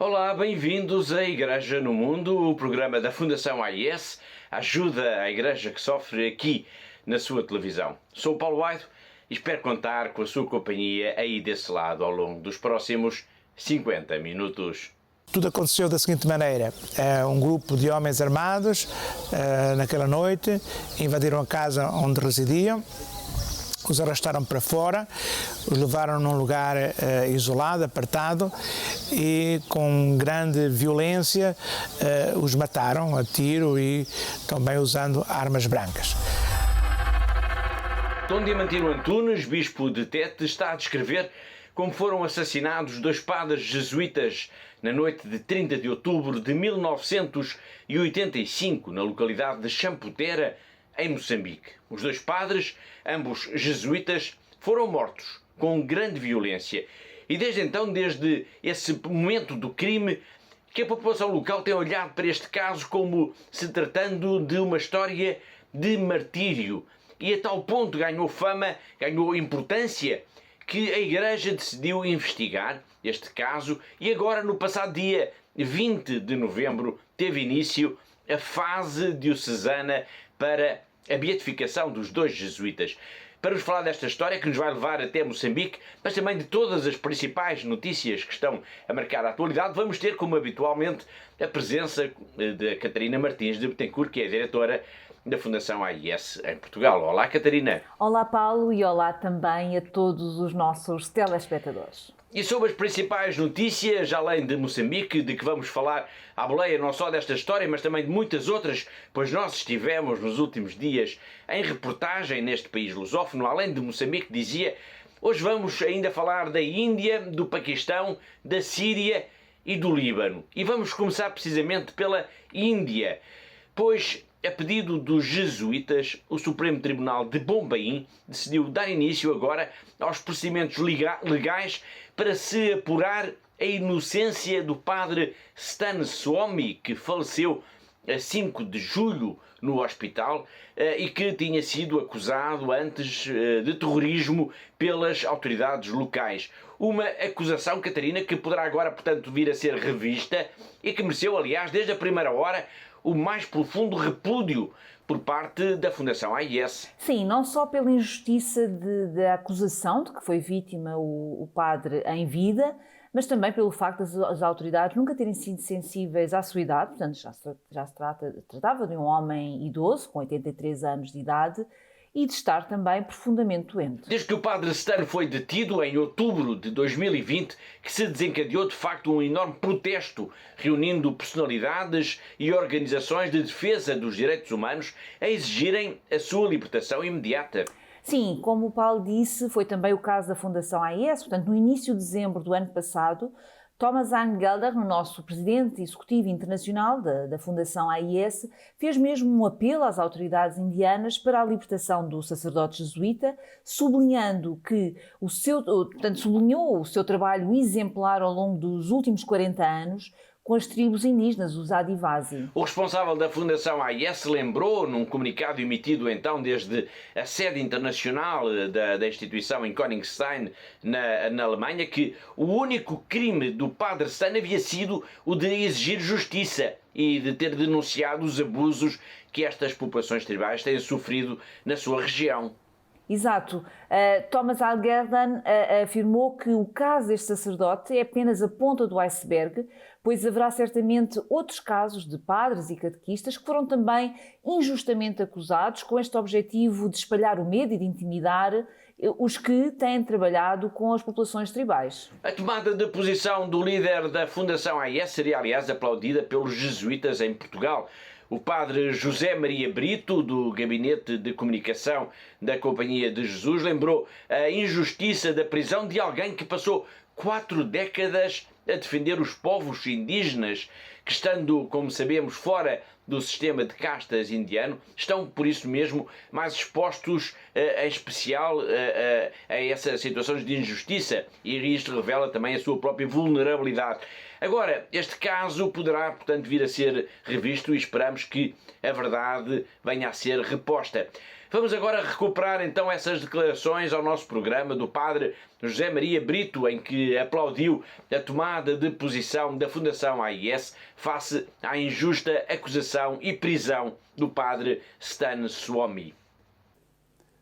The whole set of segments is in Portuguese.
Olá, bem-vindos à Igreja no Mundo, o programa da Fundação AIS, ajuda a Igreja que sofre aqui na sua televisão. Sou o Paulo Aido e espero contar com a sua companhia aí desse lado ao longo dos próximos 50 minutos. Tudo aconteceu da seguinte maneira: um grupo de homens armados, naquela noite, invadiram a casa onde residiam, os arrastaram para fora, os levaram num lugar isolado, apertado, e com grande violência os mataram a tiro e também usando armas brancas. Dom Diamantino Antunes, bispo de Tete, está a descrever como foram assassinados dois padres jesuítas na noite de 30 de outubro de 1985, na localidade de Champotera, em Moçambique. Os dois padres, ambos jesuítas, foram mortos com grande violência. E desde então, desde esse momento do crime, que a população local tem olhado para este caso como se tratando de uma história de martírio. E a tal ponto ganhou fama, ganhou importância, que a Igreja decidiu investigar este caso e agora, no passado dia 20 de novembro, teve início a fase diocesana para a beatificação dos dois jesuítas. Para nos falar desta história, que nos vai levar até Moçambique, mas também de todas as principais notícias que estão a marcar a atualidade, vamos ter, como habitualmente, a presença da Catarina Martins de Betancourt, que é a diretora da Fundação AIS em Portugal. Olá, Catarina. Olá, Paulo, e olá também a todos os nossos telespectadores. E sobre as principais notícias, além de Moçambique, de que vamos falar à boleia não só desta história, mas também de muitas outras, pois nós estivemos nos últimos dias em reportagem neste país lusófono, além de Moçambique, dizia, hoje vamos ainda falar da Índia, do Paquistão, da Síria e do Líbano. E vamos começar precisamente pela Índia, pois, a pedido dos jesuítas, o Supremo Tribunal de Bombaim decidiu dar início agora aos procedimentos legais para se apurar a inocência do padre Stan Swami, que faleceu a 5 de julho no hospital e que tinha sido acusado antes de terrorismo pelas autoridades locais. Uma acusação, Catarina, que poderá agora, portanto, vir a ser revista e que mereceu, aliás, desde a primeira hora, o mais profundo repúdio por parte da Fundação AIS. Sim, não só pela injustiça da acusação de que foi vítima o padre em vida, mas também pelo facto das autoridades nunca terem sido sensíveis à sua idade, portanto já se tratava de um homem idoso, com 83 anos de idade, e de estar também profundamente doente. Desde que o padre Stan foi detido em outubro de 2020, que se desencadeou de facto um enorme protesto, reunindo personalidades e organizações de defesa dos direitos humanos a exigirem a sua libertação imediata. Sim, como o Paulo disse, foi também o caso da Fundação AIS, portanto, no início de dezembro do ano passado, Thomas Angelder, o nosso presidente executivo internacional da Fundação AIS, fez mesmo um apelo às autoridades indianas para a libertação do sacerdote jesuíta, sublinhando que sublinhou o seu trabalho exemplar ao longo dos últimos 40 anos com as tribos indígenas, os Adivasi. O responsável da Fundação AIS lembrou, num comunicado emitido então desde a sede internacional da instituição em Königstein, na Alemanha, que o único crime do padre Stan havia sido o de exigir justiça e de ter denunciado os abusos que estas populações tribais têm sofrido na sua região. Exato. Thomas Algerdan afirmou que o caso deste sacerdote é apenas a ponta do iceberg, pois haverá certamente outros casos de padres e catequistas que foram também injustamente acusados com este objetivo de espalhar o medo e de intimidar os que têm trabalhado com as populações tribais. A tomada de posição do líder da Fundação AIS seria, aliás, aplaudida pelos jesuítas em Portugal. O padre José Maria Brito, do Gabinete de Comunicação da Companhia de Jesus, lembrou a injustiça da prisão de alguém que passou 4 décadas a defender os povos indígenas, que estando, como sabemos, fora do sistema de castas indiano, estão por isso mesmo mais expostos em especial a essas situações de injustiça, e isto revela também a sua própria vulnerabilidade. Agora, este caso poderá, portanto, vir a ser revisto e esperamos que a verdade venha a ser reposta. Vamos agora recuperar então essas declarações ao nosso programa do padre José Maria Brito, em que aplaudiu a tomada de posição da Fundação AIS face à injusta acusação e prisão do padre Stan Swamy.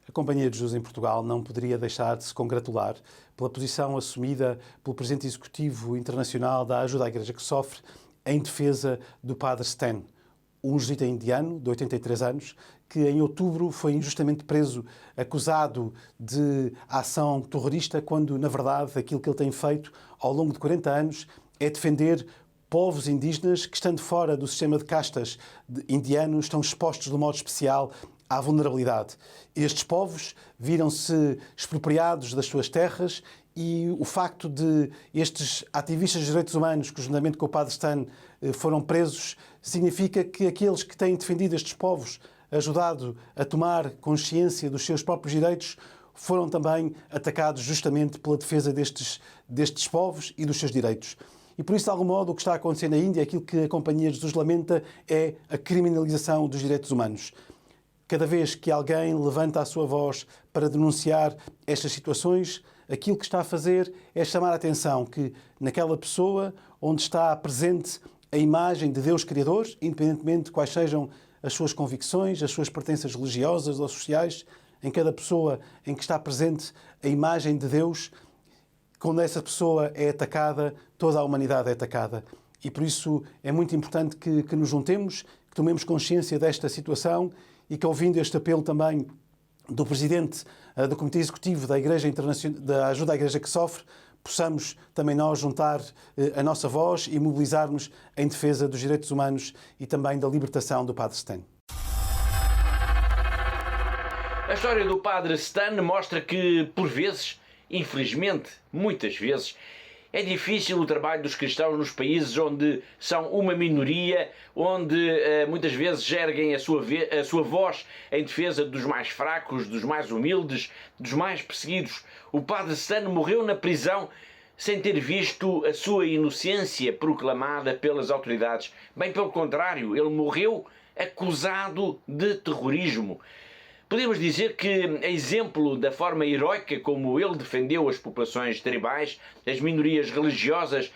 A Companhia de Jesus em Portugal não poderia deixar de se congratular pela posição assumida pelo Presidente Executivo Internacional da Ajuda à Igreja que Sofre em defesa do Padre Stan, um jesuíta indiano de 83 anos que em outubro foi injustamente preso, acusado de ação terrorista, quando na verdade aquilo que ele tem feito ao longo de 40 anos é defender povos indígenas que, estando fora do sistema de castas indiano, estão expostos de um modo especial à vulnerabilidade. Estes povos viram-se expropriados das suas terras e o facto de estes ativistas de direitos humanos, que juntamente com o Padre Stan foram presos, significa que aqueles que têm defendido estes povos, ajudado a tomar consciência dos seus próprios direitos, foram também atacados justamente pela defesa destes povos e dos seus direitos. E por isso, de algum modo, o que está a acontecer na Índia, aquilo que a Companhia de Jesus lamenta, é a criminalização dos direitos humanos. Cada vez que alguém levanta a sua voz para denunciar estas situações, aquilo que está a fazer é chamar a atenção que naquela pessoa onde está presente a imagem de Deus Criador, independentemente de quais sejam as suas convicções, as suas pertenças religiosas ou sociais, em cada pessoa em que está presente a imagem de Deus, quando essa pessoa é atacada, toda a humanidade é atacada. E por isso é muito importante que nos juntemos, que tomemos consciência desta situação e que, ouvindo este apelo também do Presidente do Comitê Executivo da Igreja Internacional, da Ajuda à Igreja que Sofre, possamos também nós juntar a nossa voz e mobilizar-nos em defesa dos direitos humanos e também da libertação do Padre Stan. A história do Padre Stan mostra que, por vezes, infelizmente, muitas vezes, é difícil o trabalho dos cristãos nos países onde são uma minoria, onde muitas vezes erguem a sua voz em defesa dos mais fracos, dos mais humildes, dos mais perseguidos. O Padre Stan morreu na prisão sem ter visto a sua inocência proclamada pelas autoridades. Bem pelo contrário, ele morreu acusado de terrorismo. Podemos dizer que, a exemplo da forma heroica como ele defendeu as populações tribais, as minorias religiosas,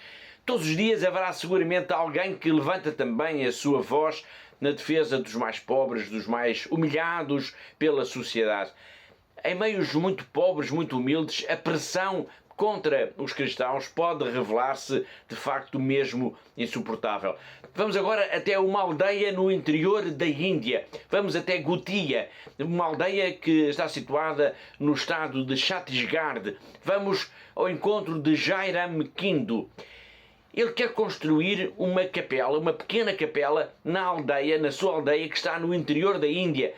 todos os dias haverá seguramente alguém que levanta também a sua voz na defesa dos mais pobres, dos mais humilhados pela sociedade. Em meios muito pobres, muito humildes, a pressão contra os cristãos pode revelar-se de facto mesmo insuportável. Vamos agora até uma aldeia no interior da Índia. Vamos até Gutia, uma aldeia que está situada no estado de Chhattisgarh. Vamos ao encontro de Jairam Kindu. Ele quer construir uma capela, uma pequena capela na aldeia, na sua aldeia que está no interior da Índia.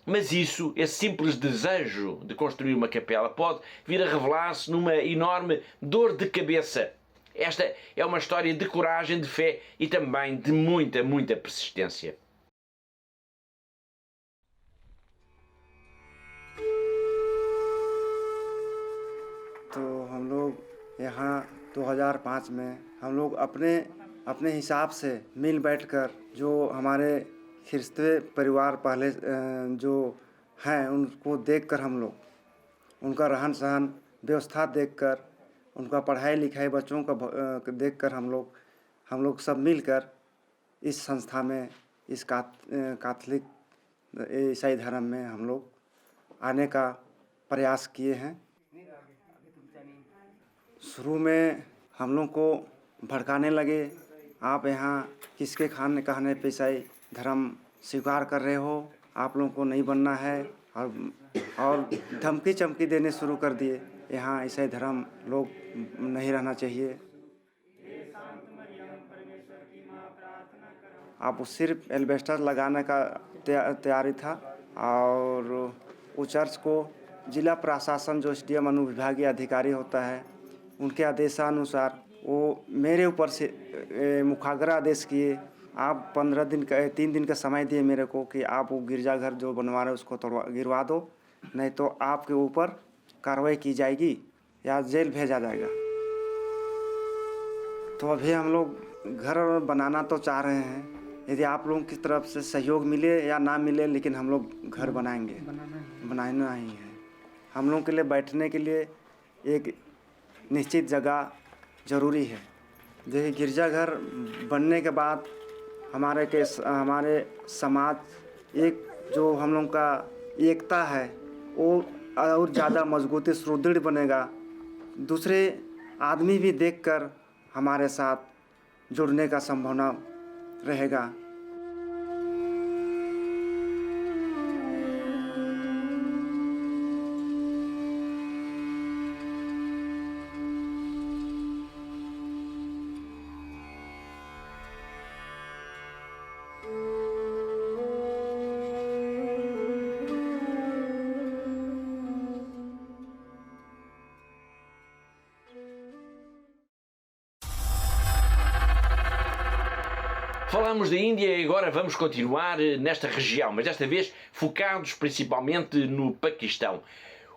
Mas isso, esse simples desejo de construir uma capela, pode vir a revelar-se numa enorme dor de cabeça. Esta é uma história de coragem, de fé e também de muita, muita persistência. तो हम लोग यहाँ 2005 में हम लोग अपने हिसाब से मिल बैठकर जो हमारे ख्रिस्ती परिवार पहले जो हैं उनको देखकर हम लोग उनका रहन सहन व्यवस्था देखकर उनका पढ़ाई लिखाई बच्चों का देखकर हम लोग सब मिलकर इस संस्था में इस कैथोलिक ईसाई धर्म में हम लोग आने का प्रयास किए हैं। शुरू में हम लोग को भड़काने लगे, आप यहाँ किसके कहने पे ईसाई धर्म स्वीकार कर रहे हो, आप लोगों को नहीं बनना है, और धमकी चमकी देने शुरू कर दिए, यहाँ ईसाई धर्म लोग नहीं रहना चाहिए। आप सिर्फ एल्बेस्टर लगाने का तैयारी था और वो चर्च को जिला प्रशासन जो एसडीएम अनुविभागीय अधिकारी होता है उनके आदेशानुसार वो मेरे ऊपर से मुखाग्र आदेश किए आप 3 दिन का समय दिए मेरे को कि आप वो गिरजाघर जो बनवा रहे हैं उसको गिरवा दो, नहीं तो आपके ऊपर कार्रवाई की जाएगी या जेल भेजा जाएगा। तो अभी हम लोग घर बनाना तो चाह रहे हैं, यदि आप लोगों की तरफ से सहयोग मिले या ना मिले, लेकिन हम लोग घर बनाएंगे, बनाना ही है। हम लोगों के लिए बैठने के लिए एक निश्चित जगह ज़रूरी है। देखिए, गिरजाघर बनने के बाद हमारे समाज एक जो हम लोग का एकता है वो और ज़्यादा मजबूती सुदृढ़ बनेगा। दूसरे आदमी भी देखकर हमारे साथ जुड़ने का संभावना रहेगा। Falamos da Índia e agora vamos continuar nesta região, mas desta vez focados principalmente no Paquistão.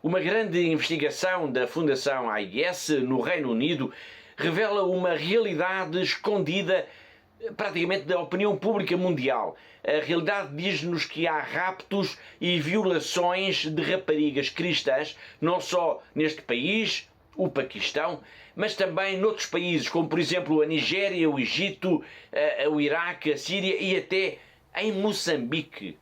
Uma grande investigação da Fundação AIS no Reino Unido revela uma realidade escondida praticamente da opinião pública mundial. A realidade diz-nos que há raptos e violações de raparigas cristãs, não só neste país, o Paquistão, mas também noutros países, como por exemplo a Nigéria, o Egito, o Iraque, a Síria e até em Moçambique.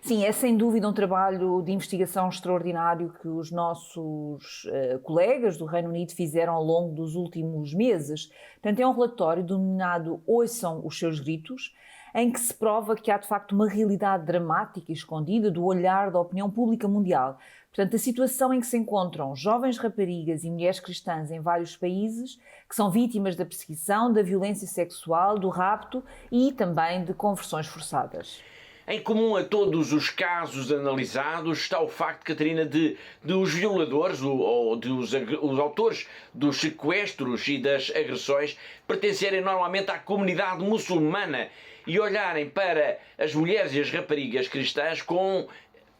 Sim, é sem dúvida um trabalho de investigação extraordinário que os nossos colegas do Reino Unido fizeram ao longo dos últimos meses. Portanto, é um relatório denominado Ouçam os Seus Gritos, em que se prova que há de facto uma realidade dramática e escondida do olhar da opinião pública mundial. Portanto, a situação em que se encontram jovens raparigas e mulheres cristãs em vários países que são vítimas da perseguição, da violência sexual, do rapto e também de conversões forçadas. Em comum a todos os casos analisados está o facto, Catarina, de os violadores ou os autores dos sequestros e das agressões pertencerem normalmente à comunidade muçulmana e olharem para as mulheres e as raparigas cristãs com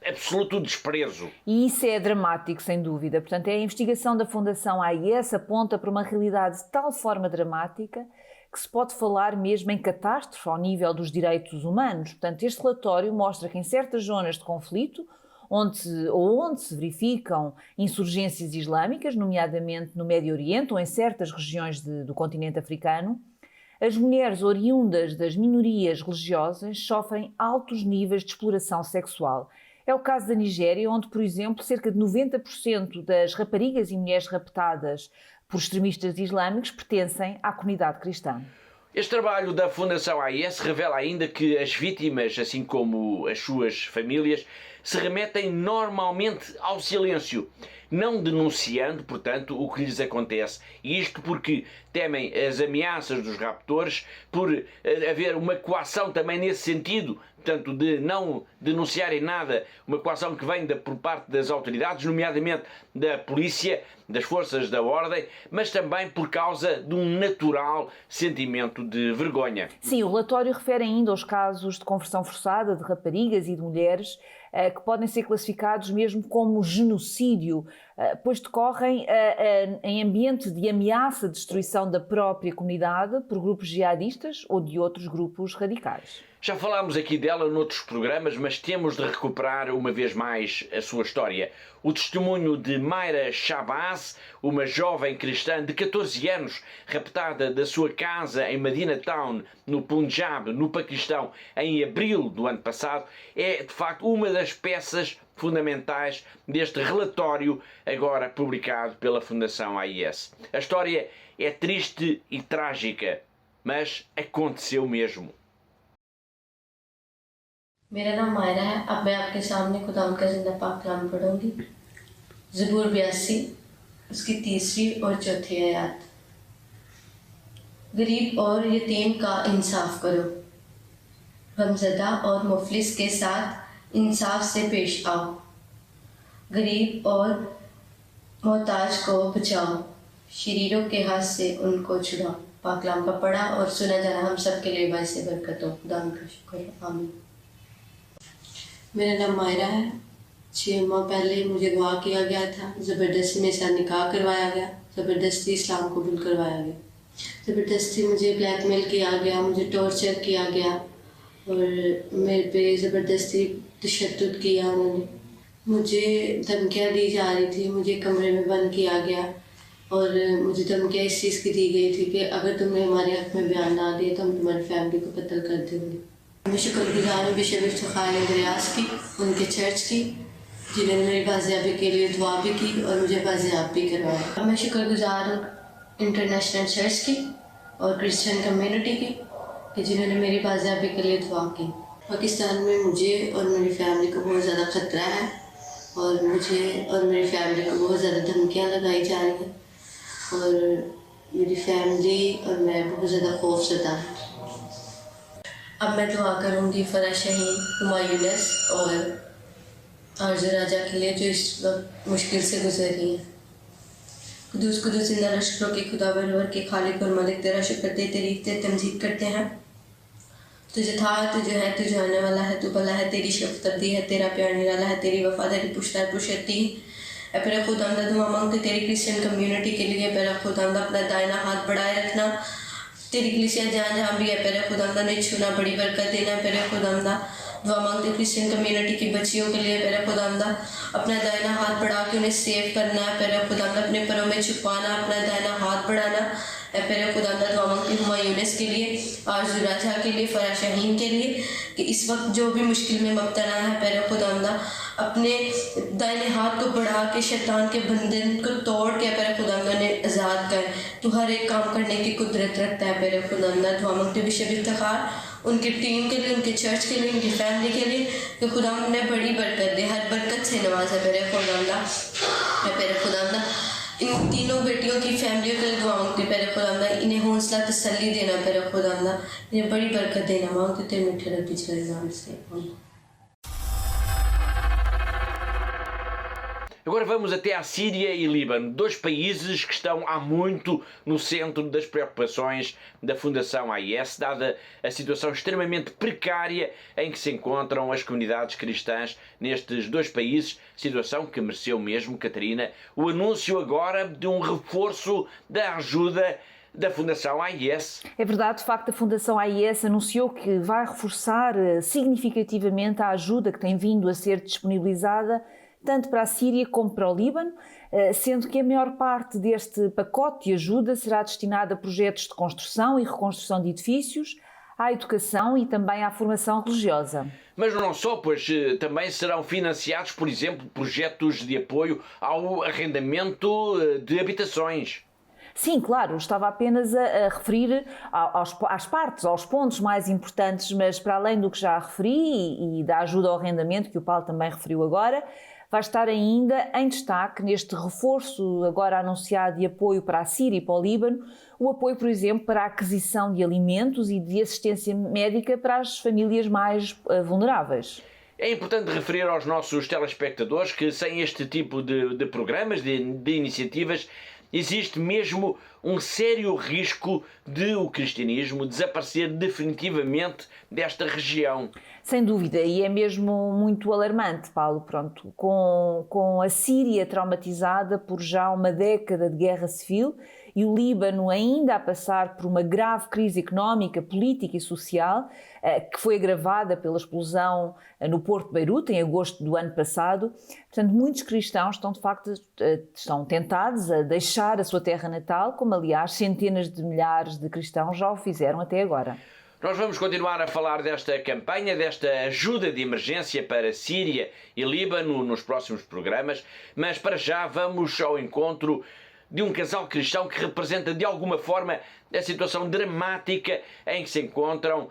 absoluto desprezo. E isso é dramático, sem dúvida. Portanto, a investigação da Fundação AIS aponta para uma realidade de tal forma dramática que se pode falar mesmo em catástrofe ao nível dos direitos humanos. Portanto, este relatório mostra que em certas zonas de conflito, onde se verificam insurgências islâmicas, nomeadamente no Médio Oriente ou em certas regiões do continente africano, as mulheres oriundas das minorias religiosas sofrem altos níveis de exploração sexual. É o caso da Nigéria, onde, por exemplo, cerca de 90% das raparigas e mulheres raptadas por extremistas islâmicos pertencem à comunidade cristã. Este trabalho da Fundação AIS revela ainda que as vítimas, assim como as suas famílias, se remetem normalmente ao silêncio, não denunciando, portanto, o que lhes acontece. E isto porque temem as ameaças dos raptores, por haver uma coação também nesse sentido, portanto, de não denunciarem nada, uma coação que vem por parte das autoridades, nomeadamente da polícia, das forças da ordem, mas também por causa de um natural sentimento de vergonha. Sim, o relatório refere ainda aos casos de conversão forçada de raparigas e de mulheres que podem ser classificados mesmo como genocídio, pois decorrem em ambiente de ameaça de destruição da própria comunidade por grupos jihadistas ou de outros grupos radicais. Já falámos aqui dela noutros programas, mas temos de recuperar uma vez mais a sua história. O testemunho de Mayra Shabazz, uma jovem cristã de 14 anos, raptada da sua casa em Medina Town, no Punjab, no Paquistão, em abril do ano passado, é de facto uma das peças fundamentais deste relatório agora publicado pela Fundação AIS. A história é triste e trágica, mas aconteceu mesmo. मेरा नाम मायरा है। अब मैं आपके सामने खुदा का जिंदा पाक कलाम पढ़ूंगी। ज़बूर 82 उसकी तीसरी और चौथी आयत। गरीब और यतीम का इंसाफ करो, गमज़दा और मुफलिस के साथ इंसाफ से पेश आओ, गरीब और मोहताज को बचाओ, शरीरों के हाथ से उनको छुड़ाओ। पाकलाम का पढ़ा और सुना जाना हम सब के लिए बाइस बरकत हो। खुदा का शुक्र, आमीन। मेरा नाम मायरा है। 6 माह पहले मुझे गवाह किया गया था, ज़बरदस्ती मेरे साथ निकाह करवाया गया, ज़बरदस्ती इस्लाम कबूल करवाया गया, ज़बरदस्ती मुझे ब्लैकमेल किया गया, मुझे टॉर्चर किया गया और मेरे पे ज़बरदस्ती तशद्दुद किया उन्होंने। मुझे धमकियाँ दी जा रही थी, मुझे कमरे में बंद किया गया और मुझे धमकियाँ इस चीज़ की दी गई थी कि अगर तुमने हमारे हक़ में बयान ना दिए तो हम तुम्हारी फैमिली को कत्ल कर देंगे। मैं शुक्रगुजार हूँ बिशप इफ्तिखार इंद्रियास की, उनके चर्च की, जिन्होंने मेरी बाजियाबी के लिए दुआ भी की और मुझे बाजियाब भी करवाया। मैं शुक्रगुजार हूँ इंटरनेशनल चर्च की और क्रिश्चियन कम्युनिटी की कि जिन्होंने मेरी बाजियाबी के लिए दुआ की। पाकिस्तान में मुझे और मेरी फैमिली को बहुत ज़्यादा ख़तरा है और मुझे और मेरी फैमिली को बहुत ज़्यादा धमकियाँ लगाई जा रही हैं और मेरी फैमिली और मैं बहुत ज़्यादा खौफज़दा हूँ। अब मैं दुआ करूँगी फरा शहीन, हुमायूनस और आरज़ू राजा के लिए जो इस वक्त मुश्किल से गुजर रही है। कुदूस कुदूस जिंदा लश्करों के खुदा बरवर के खालिक और मालिक तेरा शुक्र दे, तारीफ दे, तमजीद करते हैं। तुझे था, तुझे है, तुझे आने वाला है, तू भला है, तेरी शफ़क़त अब्दी है, तेरा प्यार निराला है, तेरी वफ़ादारी पुश्तार पुशती है। पेरा खुदावंदा दुआ मांगते तेरी क्रिश्चियन कम्युनिटी के लिए। पेरा खुदावंदा अपना दाहिना हाथ बढ़ाए रखना, तेरी कलीसिया जहाँ जहाँ भी है पेरा खुदावंदा ने छूना, बड़ी बरकत देना। पेरा खुदावंदा दुआ मांगते क्रिश्चियन कम्युनिटी की बच्चियों के लिए। पेरा खुदावंदा अपना दाहिना हाथ बढ़ा के उन्हें सेव करना है। पेरा खुदावंदा अपने परों में छुपाना, अपना दाहिना हाथ बढ़ाना। पेरा खुदावंदा दुआ मांगती हुमायूनस के लिए, आरज़ू राजा के लिए, फरा शाहीन के लिए कि इस वक्त जो भी मुश्किल में मुब्तला है पेरा खुदावंदा अपने दाहिने हाथ को बढ़ा के शैतान के बंधन को तोड़ के पेरा खुदावंदा ने आज़ाद कर। तू हर एक काम करने की कुदरत रखता है पेरा खुदावंदा। दुआ मांगते बिशप इफ्तिखार, उनकी टीम के लिए, उनके चर्च के लिए, उनकी फैमिली के लिए कि खुदा उन्हें बड़ी बरकत दे, हर बरकत से नवाजा पेरा खुदावंदा। पेरा खुदावंदा इन तीनों बेटियों की फैमिलियों के लिए दुआ मांगते पेरा खुदावंदा, इन्हें हौसला तसल्ली देना पेरा खुदावंदा, इन्हें बड़ी बरकत देना मांगते तेरे मीठे रब के नाम से। Agora vamos até à Síria e Líbano, dois países que estão há muito no centro das preocupações da Fundação AIS, dada a situação extremamente precária em que se encontram as comunidades cristãs nestes dois países, situação que mereceu mesmo, Catarina, o anúncio agora de um reforço da ajuda da Fundação AIS. É verdade, de facto a Fundação AIS anunciou que vai reforçar significativamente a ajuda que tem vindo a ser disponibilizada tanto para a Síria como para o Líbano, sendo que a maior parte deste pacote de ajuda será destinada a projetos de construção e reconstrução de edifícios, à educação e também à formação religiosa. Mas não só, pois também serão financiados, por exemplo, projetos de apoio ao arrendamento de habitações. Sim, claro, estava apenas a referir às partes, aos pontos mais importantes, mas para além do que já referi e da ajuda ao arrendamento, que o Paulo também referiu agora, vai estar ainda em destaque neste reforço agora anunciado de apoio para a Síria e para o Líbano, o apoio, por exemplo, para a aquisição de alimentos e de assistência médica para as famílias mais vulneráveis. É importante referir aos nossos telespectadores que sem este tipo de programas, de iniciativas, existe mesmo um sério risco de o cristianismo desaparecer definitivamente desta região. Sem dúvida, e é mesmo muito alarmante, Paulo, pronto, com a Síria traumatizada por já uma década de guerra civil e o Líbano ainda a passar por uma grave crise económica, política e social, que foi agravada pela explosão no Porto de Beirute, em agosto do ano passado. Portanto, muitos cristãos estão, de facto, estão tentados a deixar a sua terra natal, como aliás centenas de milhares de cristãos já o fizeram até agora. Nós vamos continuar a falar desta campanha, desta ajuda de emergência para Síria e Líbano nos próximos programas, mas para já vamos ao encontro de um casal cristão que representa de alguma forma a situação dramática em que se encontram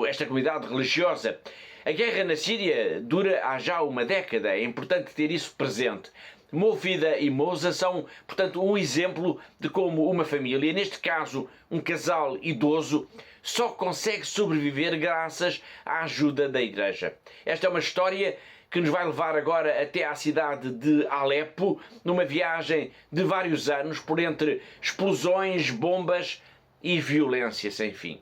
esta comunidade religiosa. A guerra na Síria dura há já uma década, é importante ter isso presente. Mofida e Moza são, portanto, um exemplo de como uma família, neste caso um casal idoso, só consegue sobreviver graças à ajuda da Igreja. Esta é uma história que nos vai levar agora até à cidade de Alepo, numa viagem de vários anos por entre explosões, bombas e violência sem fim.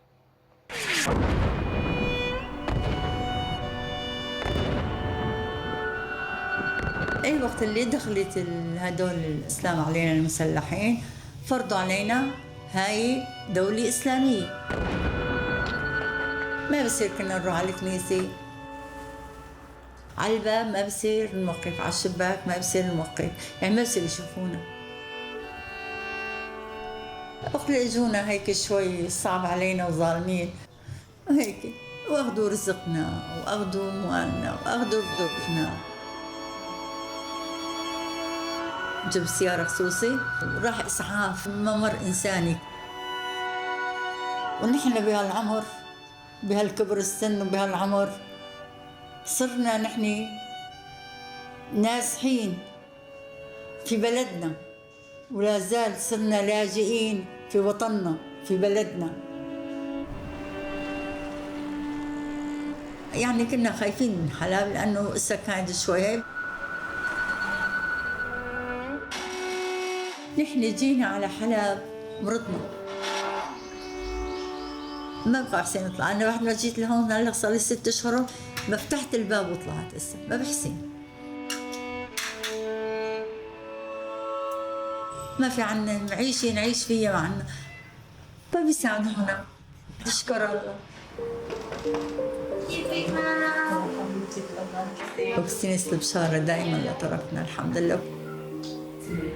أي وقت اللي دخلت هدول الإسلام علينا المسلحين فرضوا علينا هاي دولة إسلامية. ما بصير كنا نروح على الكنيسة، على الباب ما بصير نوقف، على الشباك ما بصير نوقف، يعني ما بصير يشوفونا. وقت اللي اجونا هيك شوي صعب علينا وظالمين وهيك، واخذوا رزقنا واخذوا اموالنا واخذوا ظروفنا. جاب سيارة خصوصي وراح إسعاف ممر إنساني، ونحن بهالعمر بهالكبر السن وبهالعمر صرنا نحن نازحين في بلدنا، ولا زال صرنا لاجئين في وطننا في بلدنا. يعني كنا خايفين من حلب لأنه السكان شوي. نحن جينا على حلب مرضنا، ما بقى حسين نطلع. أنا بعد ما جيت لهون هلا صار لي 6 أشهر ما فتحت الباب وطلعت هسه، ما بحسين. ما في عنا معيشة نعيش فيها معنا، ما بيساعدونا. نشكر الله. وكنيسة البشارة دائما لطرفنا الحمد لله.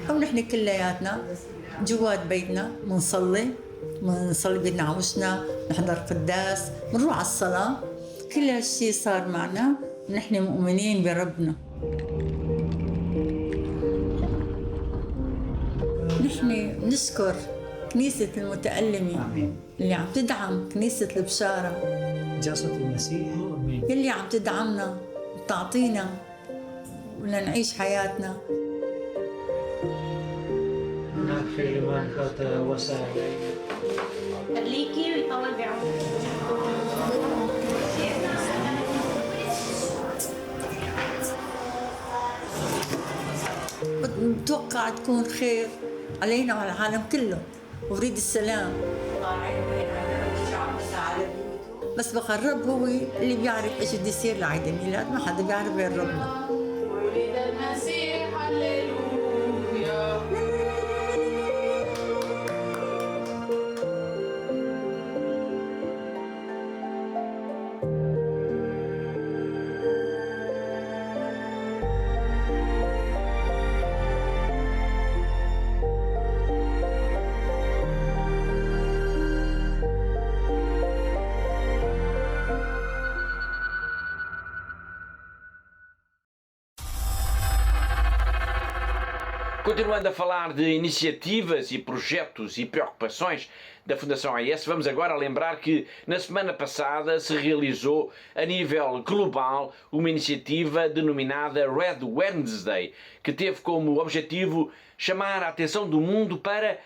ونحن كلياتنا جوات بيتنا منصلي بيتنا عوشنا، نحضر قداس، بنروح على الصلاة. كل هالشي صار معنا، نحن مؤمنين بربنا. نحن نشكر كنيسة المتألمة اللي عم تدعم كنيسة البشارة، جسد المسيح اللي عم تدعمنا وتعطينا ولنعيش حياتنا. نغفر لمن قد وسع خليكي ويطول بعمرك. بتوقع تكون خير علينا وعلى العالم كله، وبريد السلام. بس بقى الرب هو اللي بيعرف ايش بده يصير لعيد الميلاد، ما حدا بيعرف غير ربنا. ولد المسيح هللويا. Continuando a falar de iniciativas e projetos e preocupações da Fundação AES, vamos agora lembrar que na semana passada se realizou a nível global uma iniciativa denominada Red Wednesday, que teve como objetivo chamar a atenção do mundo para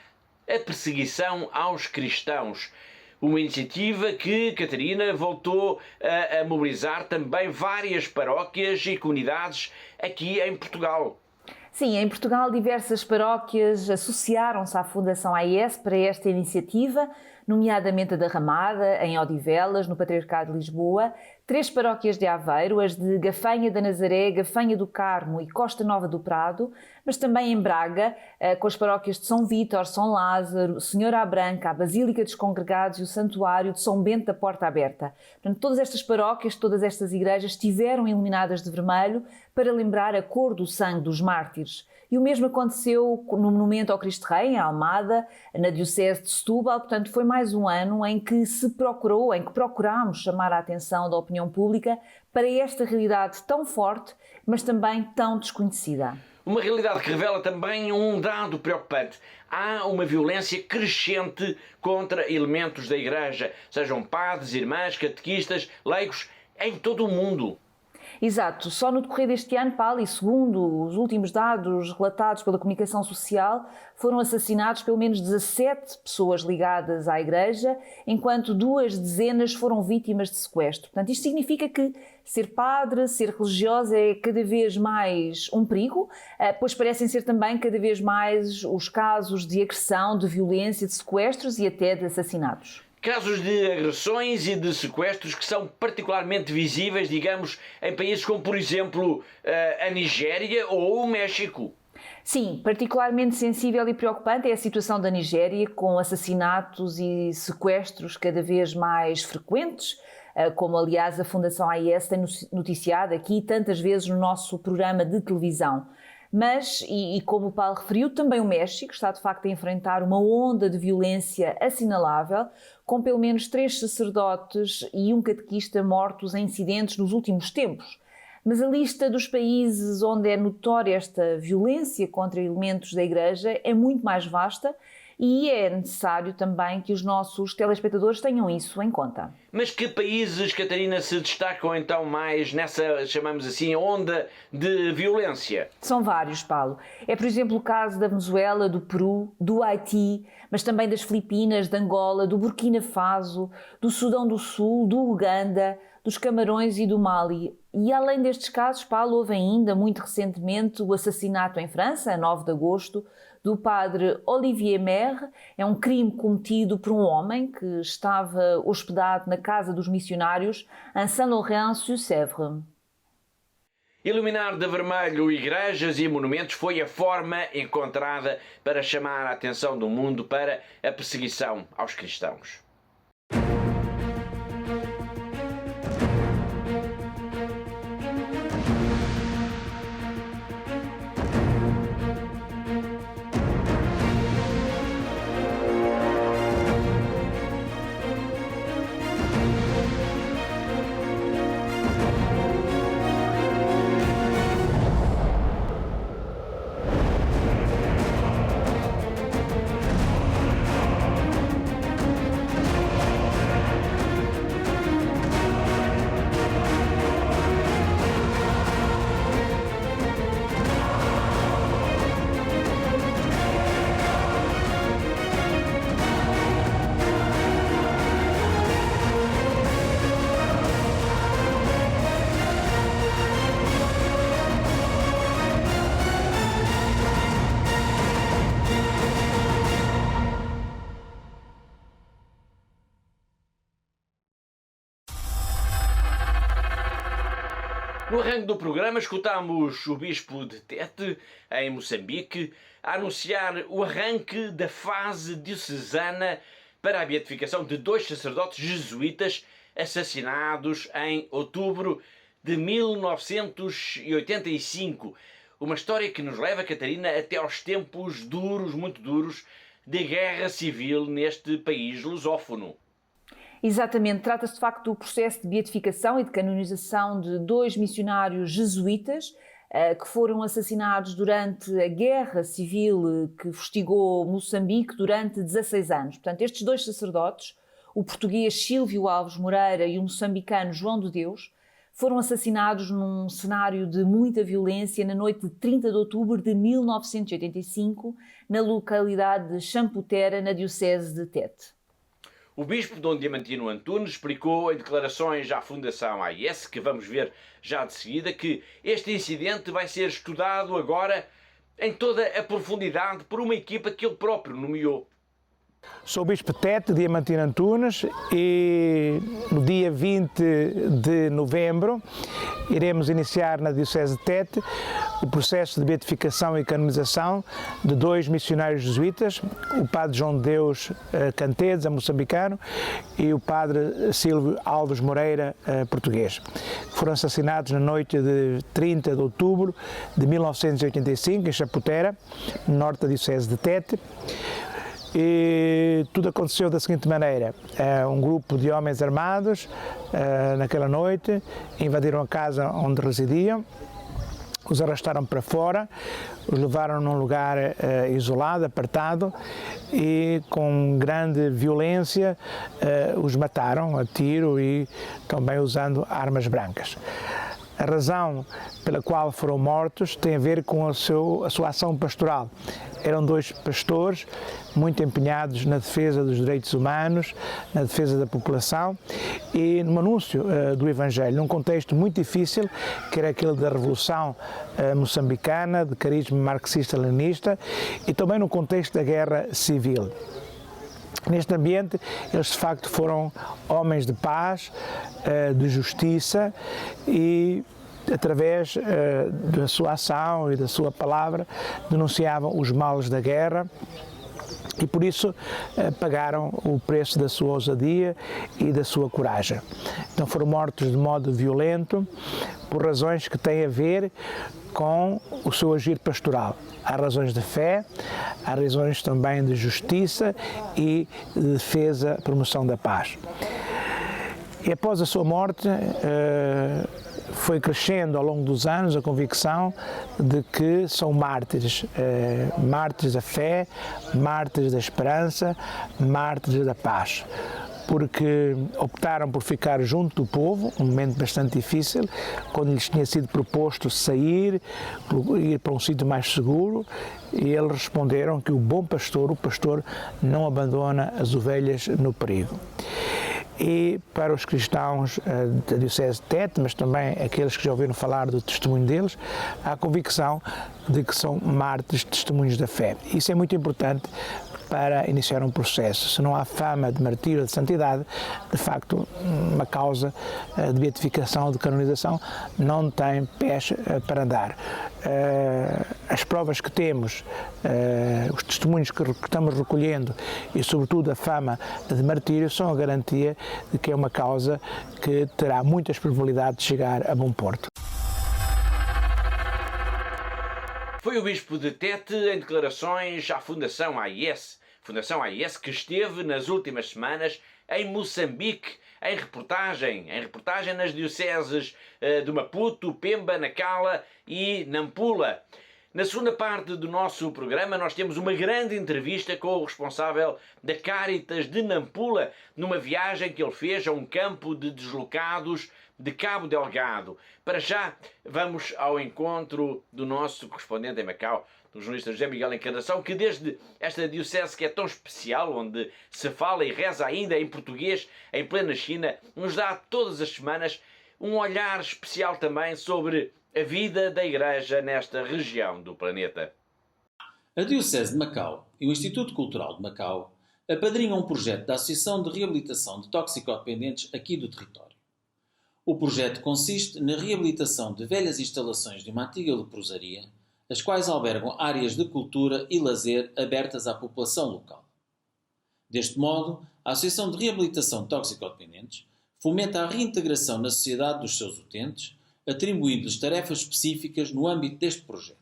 a perseguição aos cristãos. Uma iniciativa que, Catarina, voltou a mobilizar também várias paróquias e comunidades aqui em Portugal. Sim, em Portugal diversas paróquias associaram-se à Fundação AES para esta iniciativa, nomeadamente a da Ramada, em Odivelas, no Patriarcado de Lisboa, 3 paróquias de Aveiro, as de Gafanha da Nazaré, Gafanha do Carmo e Costa Nova do Prado, mas também em Braga, com as paróquias de São Vítor, São Lázaro, Senhora Branca, a Basílica dos Congregados e o Santuário de São Bento da Porta Aberta. Portanto, todas estas paróquias, todas estas igrejas estiveram iluminadas de vermelho para lembrar a cor do sangue dos mártires. E o mesmo aconteceu no Monumento ao Cristo Rei, em Almada, na Diocese de Setúbal. Portanto, foi mais um ano em que procurámos chamar a atenção da opinião pública para esta realidade tão forte, mas também tão desconhecida. Uma realidade que revela também um dado preocupante. Há uma violência crescente contra elementos da Igreja, sejam padres, irmãs, catequistas, leigos, em todo o mundo. Exato. Só no decorrer deste ano, Paulo, e segundo os últimos dados relatados pela comunicação social, foram assassinados pelo menos 17 pessoas ligadas à Igreja, enquanto 2 dezenas foram vítimas de sequestro. Portanto, isto significa que ser padre, ser religiosa é cada vez mais um perigo, pois parecem ser também cada vez mais os casos de agressão, de violência, de sequestros e até de assassinatos. Casos de agressões e de sequestros que são particularmente visíveis, digamos, em países como, por exemplo, a Nigéria ou o México. Sim, particularmente sensível e preocupante é a situação da Nigéria, com assassinatos e sequestros cada vez mais frequentes, como aliás a Fundação AIS tem noticiado aqui tantas vezes no nosso programa de televisão. Mas, e como o Paulo referiu, também o México está de facto a enfrentar uma onda de violência assinalável, com pelo menos 3 sacerdotes e um catequista mortos em incidentes nos últimos tempos. Mas a lista dos países onde é notória esta violência contra elementos da Igreja é muito mais vasta e é necessário também que os nossos telespectadores tenham isso em conta. Mas que países, Catarina, se destacam então mais nessa, chamamos assim, onda de violência? São vários, Paulo. É, por exemplo, o caso da Venezuela, do Peru, do Haiti, mas também das Filipinas, de Angola, do Burkina Faso, do Sudão do Sul, do Uganda, dos Camarões e do Mali. E além destes casos, Paulo, houve ainda, muito recentemente, o assassinato em França, a 9 de agosto, do padre Olivier Merre. É um crime cometido por um homem que estava hospedado na casa dos missionários em Saint-Laurent-sur-Sèvre. Iluminar de vermelho igrejas e monumentos foi a forma encontrada para chamar a atenção do mundo para a perseguição aos cristãos. No arranque do programa escutámos o Bispo de Tete, em Moçambique, a anunciar o arranque da fase diocesana para a beatificação de 2 sacerdotes jesuítas assassinados em outubro de 1985. Uma história que nos leva, Catarina, até aos tempos duros, muito duros, de guerra civil neste país lusófono. Exatamente, trata-se de facto do processo de beatificação e de canonização de 2 missionários jesuítas que foram assassinados durante a guerra civil que fustigou Moçambique durante 16 anos. Portanto, estes 2 sacerdotes, o português Silvio Alves Moreira e o moçambicano João de Deus, foram assassinados num cenário de muita violência na noite de 30 de outubro de 1985, na localidade de Champutera, na diocese de Tete. O bispo Dom Diamantino Antunes explicou em declarações à Fundação AIS, que vamos ver já de seguida, que este incidente vai ser estudado agora em toda a profundidade por uma equipa que ele próprio nomeou. Sou o Bispo Tete, Diamantino Antunes, e no dia 20 de novembro iremos iniciar na Diocese de Tete o processo de beatificação e canonização de 2 missionários jesuítas, o Padre João de Deus Canteza, moçambicano, e o Padre Silvio Alves Moreira, português, que foram assassinados na noite de 30 de outubro de 1985, em Chaputera, no norte da Diocese de Tete. E tudo aconteceu da seguinte maneira: um grupo de homens armados, naquela noite, invadiram a casa onde residiam, os arrastaram para fora, os levaram num lugar isolado, apartado, e com grande violência os mataram a tiro e também usando armas brancas. A razão pela qual foram mortos tem a ver com a sua ação pastoral. Eram dois pastores muito empenhados na defesa dos direitos humanos, na defesa da população e no anúncio do Evangelho, num contexto muito difícil, que era aquele da Revolução moçambicana, de carisma marxista-leninista, e também no contexto da Guerra Civil. Neste ambiente, eles de facto foram homens de paz, de justiça e, através da sua ação e da sua palavra, denunciavam os males da guerra e por isso pagaram o preço da sua ousadia e da sua coragem. Então foram mortos de modo violento por razões que têm a ver com o seu agir pastoral. Há razões de fé, há razões também de justiça e de defesa, promoção da paz. E após a sua morte, foi crescendo ao longo dos anos a convicção de que são mártires, mártires da fé, mártires da esperança, mártires da paz, porque optaram por ficar junto do povo, um momento bastante difícil, quando lhes tinha sido proposto sair, ir para um sítio mais seguro, e eles responderam que o bom pastor, o pastor, não abandona as ovelhas no perigo. E para os cristãos da Diocese de Tete, mas também aqueles que já ouviram falar do testemunho deles, há a convicção de que são mártires, testemunhos da fé. Isso é muito importante para iniciar um processo. Se não há fama de martírio, de santidade, de facto, uma causa de beatificação, de canonização, não tem pés para andar. As provas que temos, os testemunhos que estamos recolhendo e, sobretudo, a fama de martírio são a garantia de que é uma causa que terá muitas probabilidades de chegar a bom porto. Foi o Bispo de Tete em declarações à Fundação AIS, que esteve nas últimas semanas em Moçambique, em reportagem nas dioceses de Maputo, Pemba, Nacala e Nampula. Na segunda parte do nosso programa nós temos uma grande entrevista com o responsável da Cáritas de Nampula, numa viagem que ele fez a um campo de deslocados de Cabo Delgado. Para já, vamos ao encontro do nosso correspondente em Macau, do jornalista José Miguel Encarnação, que desde esta diocese que é tão especial, onde se fala e reza ainda em português, em plena China, nos dá todas as semanas um olhar especial também sobre a vida da Igreja nesta região do planeta. A Diocese de Macau e o Instituto Cultural de Macau apadrinham um projeto da Associação de Reabilitação de Toxicodependentes aqui do território. O projeto consiste na reabilitação de velhas instalações de uma antiga leprosaria, as quais albergam áreas de cultura e lazer abertas à população local. Deste modo, a Associação de Reabilitação de Toxicodependentes fomenta a reintegração na sociedade dos seus utentes, atribuindo-lhes tarefas específicas no âmbito deste projeto.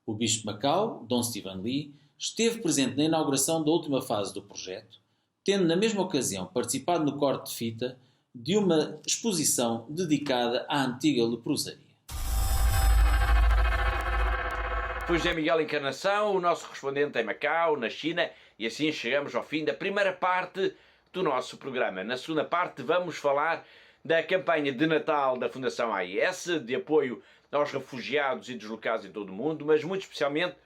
O Bispo de Macau, Dom Stephen Lee, esteve presente na inauguração da última fase do projeto, tendo na mesma ocasião participado no corte de fita de uma exposição dedicada à antiga leprosaria. Foi José Miguel Encarnação, o nosso correspondente em Macau, na China, e assim chegamos ao fim da primeira parte do nosso programa. Na segunda parte vamos falar da campanha de Natal da Fundação AIS, de apoio aos refugiados e deslocados em todo o mundo, mas muito especialmente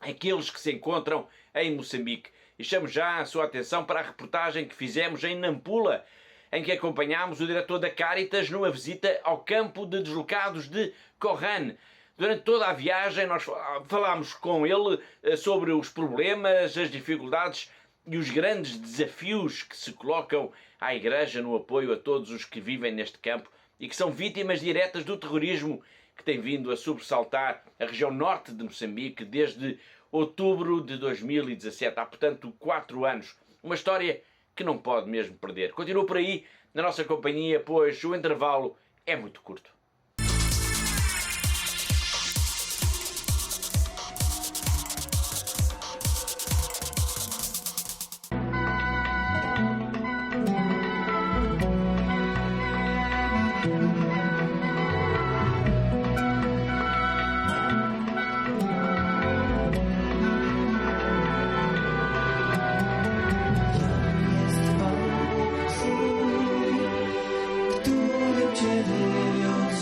aqueles que se encontram em Moçambique. E chamo já a sua atenção para a reportagem que fizemos em Nampula, em que acompanhámos o diretor da Cáritas numa visita ao campo de deslocados de Corran. Durante toda a viagem nós falámos com ele sobre os problemas, as dificuldades e os grandes desafios que se colocam à Igreja no apoio a todos os que vivem neste campo e que são vítimas diretas do terrorismo que tem vindo a sobressaltar a região norte de Moçambique desde outubro de 2017. Há, portanto, 4 anos. Uma história que não pode mesmo perder. Continua por aí na nossa companhia, pois o intervalo é muito curto. Cielo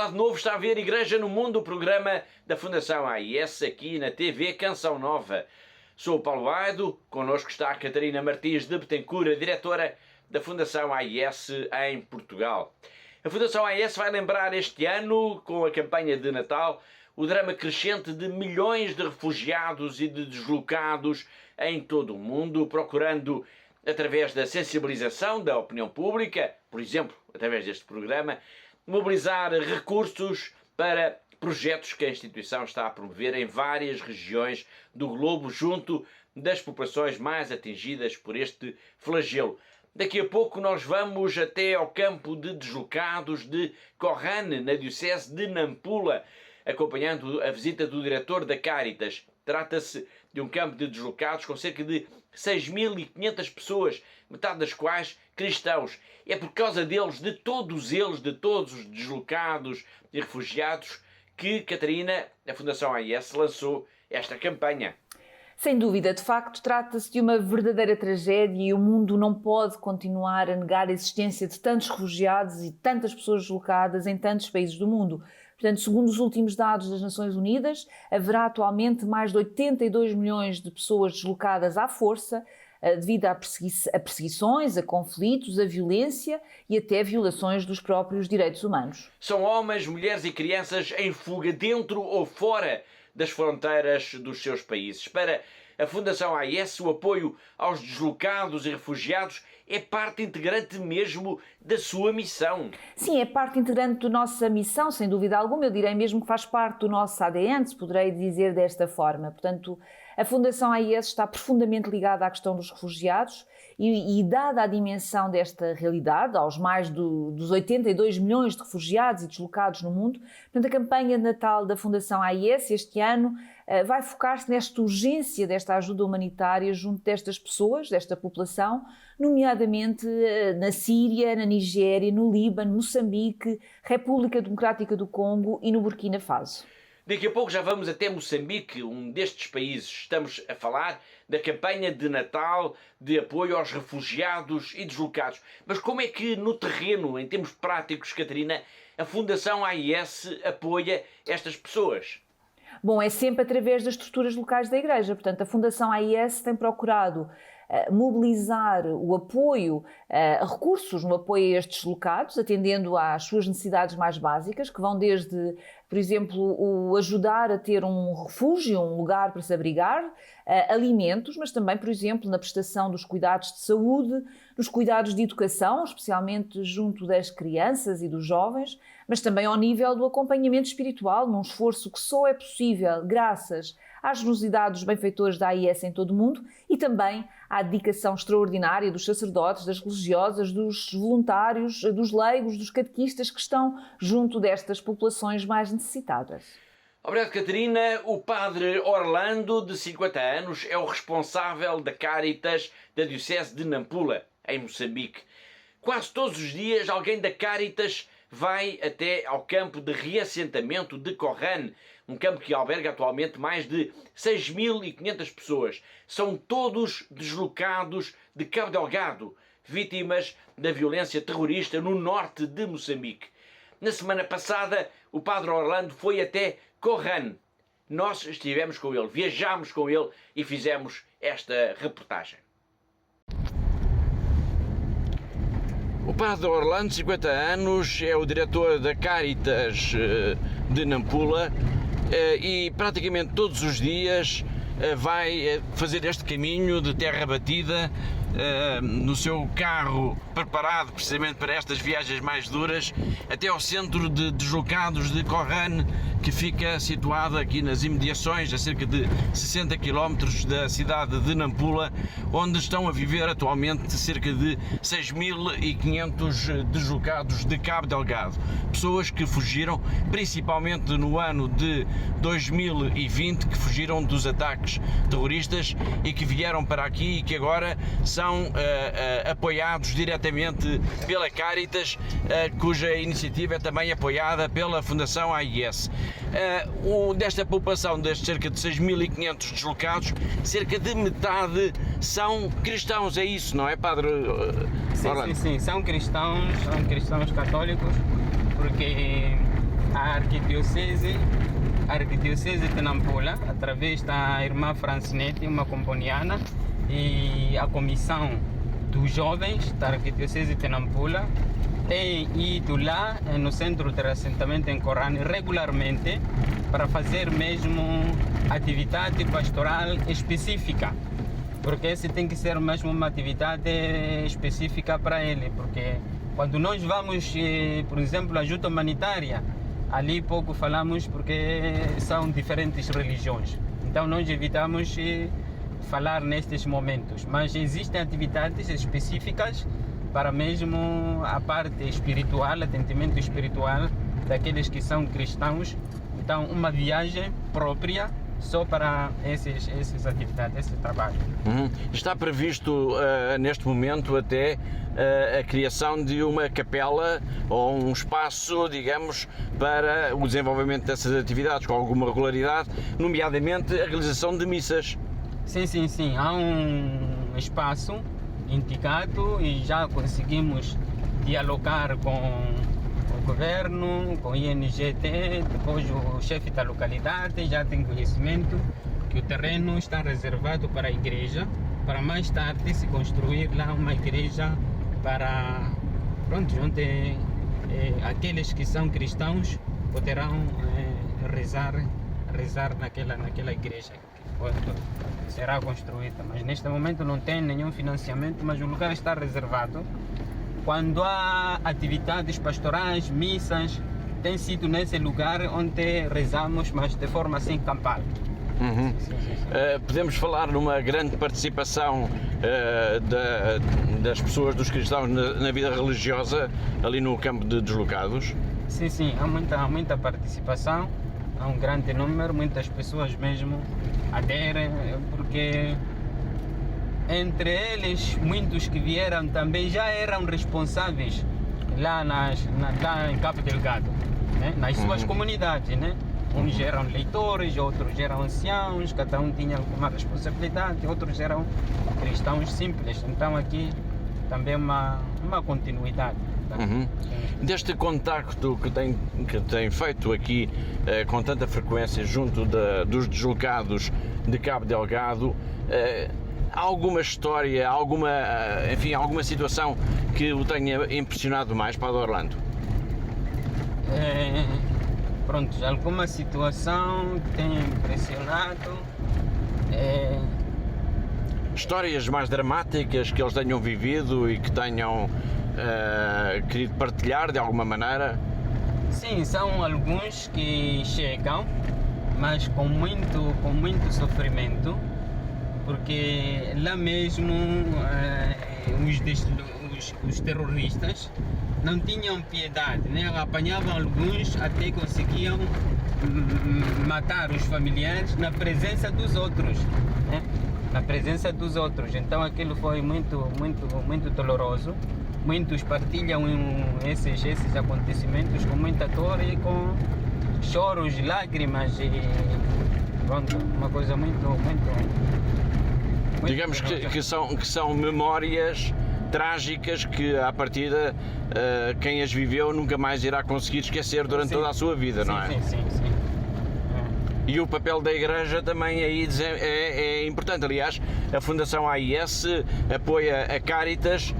Olá de novo, está a ver Igreja no Mundo, o programa da Fundação AIS aqui na TV Canção Nova. Sou o Paulo Aido, connosco está a Catarina Martins de Betancourt, a diretora da Fundação AIS em Portugal. A Fundação AIS vai lembrar este ano, com a campanha de Natal, o drama crescente de milhões de refugiados e de deslocados em todo o mundo, procurando, através da sensibilização da opinião pública, por exemplo, através deste programa, mobilizar recursos para projetos que a instituição está a promover em várias regiões do globo, junto das populações mais atingidas por este flagelo. Daqui a pouco nós vamos até ao campo de deslocados de Corrane, na diocese de Nampula, acompanhando a visita do diretor da Caritas. Trata-se de um campo de deslocados com cerca de 6.500 pessoas, metade das quais cristãos. É por causa deles, de todos os deslocados e refugiados, que, Catarina, a Fundação AIS lançou esta campanha. Sem dúvida, de facto, trata-se de uma verdadeira tragédia e o mundo não pode continuar a negar a existência de tantos refugiados e tantas pessoas deslocadas em tantos países do mundo. Portanto, segundo os últimos dados das Nações Unidas, haverá atualmente mais de 82 milhões de pessoas deslocadas à força devido a perseguições, a conflitos, a violência e até violações dos próprios direitos humanos. São homens, mulheres e crianças em fuga dentro ou fora das fronteiras dos seus países. Para a Fundação AIS, o apoio aos deslocados e refugiados é parte integrante mesmo da sua missão. Sim, é parte integrante da nossa missão, sem dúvida alguma. Eu direi mesmo que faz parte do nosso ADN, se poderei dizer desta forma. Portanto, a Fundação AIS está profundamente ligada à questão dos refugiados e dada a dimensão desta realidade, aos mais dos 82 milhões de refugiados e deslocados no mundo, portanto, a campanha de Natal da Fundação AIS este ano vai focar-se nesta urgência desta ajuda humanitária junto destas pessoas, desta população, nomeadamente na Síria, na Nigéria, no Líbano, Moçambique, República Democrática do Congo e no Burkina Faso. Daqui a pouco já vamos até Moçambique, um destes países. Estamos a falar da campanha de Natal de apoio aos refugiados e deslocados. Mas como é que no terreno, em termos práticos, Catarina, a Fundação AIS apoia estas pessoas? Bom, é sempre através das estruturas locais da Igreja. Portanto, a Fundação AIS tem procurado mobilizar o apoio, recursos no apoio a estes deslocados, atendendo às suas necessidades mais básicas, que vão desde, por exemplo, o ajudar a ter um refúgio, um lugar para se abrigar, alimentos, mas também, por exemplo, na prestação dos cuidados de saúde, nos cuidados de educação, especialmente junto das crianças e dos jovens, mas também ao nível do acompanhamento espiritual, num esforço que só é possível graças à generosidade dos benfeitores da AIS em todo o mundo e também à dedicação extraordinária dos sacerdotes, das religiosas, dos voluntários, dos leigos, dos catequistas que estão junto destas populações mais necessitadas. Obrigado, Catarina. O padre Orlando, de 50 anos, é o responsável da Caritas da diocese de Nampula, em Moçambique. Quase todos os dias alguém da Caritas vai até ao campo de reassentamento de Corrane, um campo que alberga atualmente mais de 6.500 pessoas. São todos deslocados de Cabo Delgado, vítimas da violência terrorista no norte de Moçambique. Na semana passada, o padre Orlando foi até Corrane. Nós estivemos com ele, viajámos com ele e fizemos esta reportagem. O padre Orlando, 50 anos, é o diretor da Caritas de Nampula e praticamente todos os dias vai fazer este caminho de terra batida no seu carro preparado precisamente para estas viagens mais duras até ao centro de deslocados de Corrane, que fica situado aqui nas imediações, a cerca de 60 km da cidade de Nampula, onde estão a viver atualmente cerca de 6.500 deslocados de Cabo Delgado. Pessoas que fugiram, principalmente no ano de 2020, que fugiram dos ataques terroristas e que vieram para aqui e que agora são apoiados diretamente pela Caritas, cuja iniciativa é também apoiada pela Fundação AIS. Desta população, destes cerca de 6.500 deslocados, cerca de metade são cristãos, é isso, não é, Padre Orlando? Sim, são cristãos católicos, porque a Arquidiocese de Nampula, através da irmã Francinete, uma componiana, e a comissão dos jovens da Arquidiocese de Nampula tem ido lá no centro de assentamento em Corrane regularmente para fazer mesmo atividade pastoral específica, porque esse tem que ser mesmo uma atividade específica para ele, porque quando nós vamos, por exemplo, ajuda humanitária, ali pouco falamos porque são diferentes religiões, então nós evitamos falar nestes momentos, mas existem atividades específicas para mesmo a parte espiritual, atendimento espiritual daqueles que são cristãos. Então, uma viagem própria só para essas atividades, esse trabalho. Está previsto neste momento até a criação de uma capela ou um espaço, digamos, para o desenvolvimento dessas atividades com alguma regularidade, nomeadamente a realização de missas. Sim. Há um espaço indicado e já conseguimos dialogar com o governo, com o INGT, depois o chefe da localidade já tem conhecimento que o terreno está reservado para a igreja, para mais tarde se construir lá uma igreja para, onde aqueles que são cristãos poderão rezar naquela igreja que será construída, mas neste momento não tem nenhum financiamento, mas o lugar está reservado. Quando há atividades pastorais, missas, tem sido nesse lugar onde rezamos, mas de forma assim campal. Sim. Podemos falar numa grande participação das pessoas, dos cristãos na vida religiosa ali no campo de deslocados? Sim, há muita participação, há um grande número, muitas pessoas mesmo aderem, porque entre eles, muitos que vieram também já eram responsáveis lá em Cabo Delgado, né? Nas suas comunidades, né? Uns eram leitores, outros eram anciãos, cada um tinha alguma responsabilidade, outros eram cristãos simples. Então aqui também uma continuidade. Deste contacto que tem feito aqui com tanta frequência junto dos deslocados de Cabo Delgado, há alguma história, alguma situação que o tenha impressionado mais, Padre Orlando? Alguma situação que tenha impressionado. Histórias mais dramáticas que eles tenham vivido e que tenham querido partilhar de alguma maneira? Sim, são alguns que chegam, mas com muito sofrimento, porque lá mesmo os terroristas não tinham piedade, né? Apanhavam alguns, até conseguiam matar os familiares na presença dos outros, né? Então aquilo foi muito doloroso. Muitos partilham esses acontecimentos com muita dor e com choros, lágrimas e uma coisa muito digamos que são memórias trágicas que à partida quem as viveu nunca mais irá conseguir esquecer durante toda a sua vida, não é? Sim. E o papel da Igreja também aí é importante. Aliás, a Fundação AIS apoia a Caritas